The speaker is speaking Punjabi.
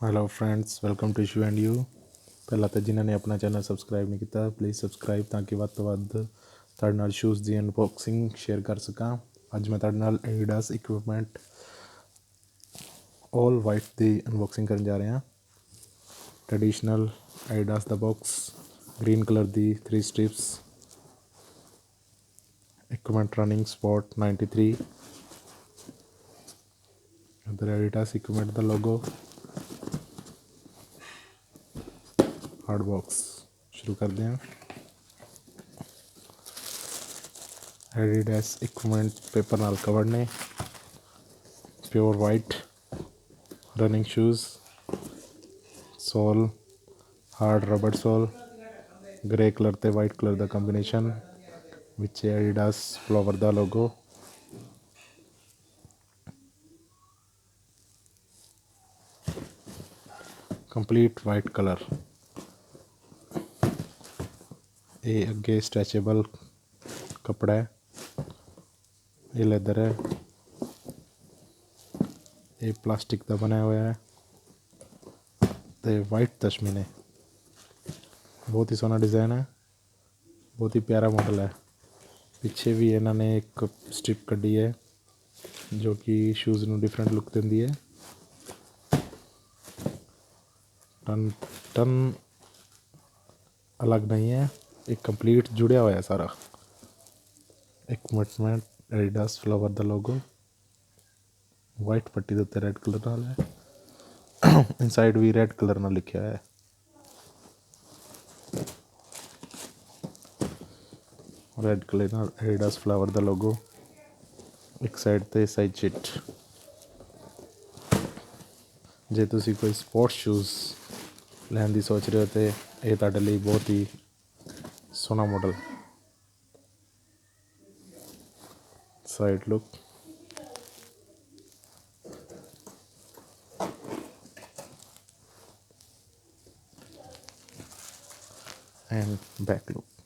Hello friends, welcome to issue and you. ਪਹਿਲਾਂ ਤਾਂ ਜਿਨ੍ਹਾਂ ਨੇ ਆਪਣਾ ਚੈਨਲ ਸਬਸਕ੍ਰਾਈਬ ਨਹੀਂ ਕੀਤਾ, ਪਲੀਜ਼ ਸਬਸਕ੍ਰਾਈਬ ਤਾਂ ਕਿ ਵੱਧ ਤੋਂ ਵੱਧ ਤੁਹਾਡੇ ਨਾਲ ਸ਼ੂਜ਼ ਦੀ ਅਨਬੋਕਸਿੰਗ ਸ਼ੇਅਰ ਕਰ ਸਕਾਂ। ਅੱਜ ਮੈਂ ਤੁਹਾਡੇ ਨਾਲ ਐਡੀਡਾਸ ਇਕਵਿਪਮੈਂਟ ਆਲ ਵਾਈਟ ਦੀ ਅਨਬੋਕਸਿੰਗ ਕਰਨ ਜਾ ਰਿਹਾ। Traditional Adidas the box, green colour the 3 strips, equipment running support 93, ਇੱਧਰ ਐਡੀਡਾਸ ਇਕਵਿਪਮੈਂਟ ਦਾ ਲੋਗੋ। ਹਾਰਡ ਬਾਕਸ ਸ਼ੁਰੂ ਕਰਦੇ ਹਾਂ। ਐਡੀਡਾਸ ਇਕਵਿਪਮੈਂਟ ਪੇਪਰ ਨਾਲ ਕਵਰਡ ਨੇ। ਪਿਓਰ ਵਾਈਟ ਰਨਿੰਗ ਸ਼ੂਜ਼, ਸੋਲ ਹਾਰਡ ਰਬੜ ਸੋਲ, ਗ੍ਰੇ ਕਲਰ ਅਤੇ ਵਾਈਟ ਕਲਰ ਦਾ ਕੰਬੀਨੇਸ਼ਨ ਵਿੱਚ ਐਡੀਡਾਸ ਫਲਾਵਰ ਦਾ ਲੋਗੋ। Complete white colour. ਇਹ ਅੱਗੇ ਸਟ੍ਰੈਚੇਬਲ ਕੱਪੜਾ ਹੈ, ਇਹ ਲੈਦਰ ਹੈ, ਇਹ ਪਲਾਸਟਿਕ ਦਾ ਬਣਿਆ ਹੋਇਆ ਹੈ ਅਤੇ ਵਾਈਟ ਤਸ਼ਮੇ ਨੇ। ਬਹੁਤ ਹੀ ਸੋਹਣਾ ਡਿਜ਼ਾਇਨ ਹੈ, ਬਹੁਤ ਹੀ ਪਿਆਰਾ ਮਾਡਲ ਹੈ। ਪਿੱਛੇ ਵੀ ਇਹਨਾਂ ਨੇ ਇੱਕ ਸਟ੍ਰਿਪ ਕੱਢੀ ਹੈ ਜੋ ਕਿ ਸ਼ੂਜ਼ ਨੂੰ ਡਿਫਰੈਂਟ ਲੁੱਕ ਦਿੰਦੀ ਹੈ। ਟਨ ਅਲੱਗ ਨਹੀਂ ਹੈ, ਇਹ ਕੰਪਲੀਟ ਜੁੜਿਆ ਹੋਇਆ ਸਾਰਾ। ਇਕਵਿਪਮੈਂਟ ਐਡੀਡਾਸ ਫਲਾਵਰ ਦਾ ਲੋਗੋ ਵਾਈਟ ਪੱਟੀ ਦੇ ਉੱਤੇ ਰੈੱਡ ਕਲਰ ਨਾਲ ਹੈ। ਇਨਸਾਈਡ ਵੀ ਰੈੱਡ ਕਲਰ ਨਾਲ ਲਿਖਿਆ ਹੈ। ਰੈੱਡ ਕਲਰ ਨਾਲ ਐਡੀਡਾਸ ਫਲਾਵਰ ਦਾ ਲੋਗੋ ਇੱਕ ਸਾਈਡ 'ਤੇ ਸਾਈਜ਼ ਚਿੱਟ। ਜੇ ਤੁਸੀਂ ਕੋਈ ਸਪੋਰਟਸ ਸ਼ੂਜ਼ ਲੈਣ ਦੀ ਸੋਚ ਰਹੇ ਹੋ ਤਾਂ ਇਹ ਤੁਹਾਡੇ ਲਈ ਬਹੁਤ ਹੀ ਸੋਹਣਾ model. Side look and back loop.